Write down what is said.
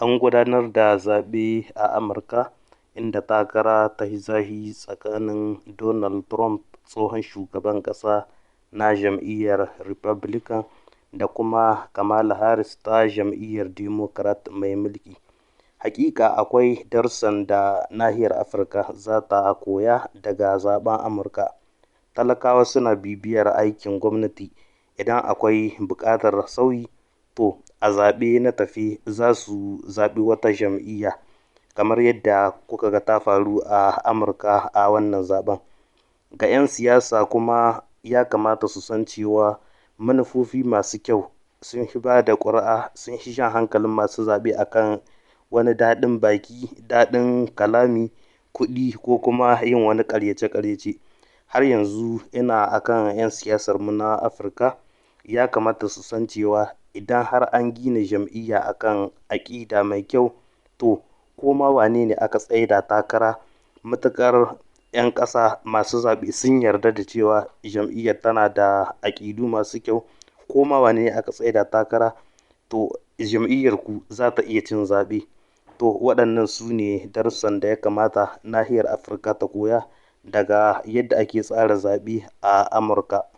An gudanar da zaɓe a Amurka inda takara ta yi zafi tsakanin Donald Trump, tsohon shugaban ƙasa na jam'iyyar Republican, da kuma Kamala Harris ta jam'iyyar Democrat mai mulki. Hakika akwai darussan da nahiyar Afirka za ta koya daga zaben Amurka. Talakawa suna bibiyar aikin gwamnati. Idan akwai buƙatar sauyi, to a zaɓe na tafi za su zaɓi wata jam'iyya, kamar yadda kuka ga ta faru a Amurka a wannan zaben. Ga 'yan siyasa kuma ya kamata su san cewa manufofi masu kyau sun fi ba da ƙuri'a, sun fi jan hankalin masu zaɓe akan wani daɗin baki, daɗin kalami, kuɗi ko kuma yin wani ƙaryace-ƙaryace. Har yanzu ina akan 'yan siyasar mu na Afirka, ya kamata su san cewa idan har an gina jam'iyya akan aƙida mai kyau, to koma wane ne aka tsaida takara, matuƙar 'yan ƙasa masu zaɓe sun yarda da cewa jam'iyyar tana da aƙidu masu kyau, koma wane ne aka tsaida takara, to jam'iyyar ku za ta iya cin zaɓe. To waɗannan su ne darussan da ya kamata nahiyar Afirka ta koya daga yadda ake tsara zaɓe a Amurka.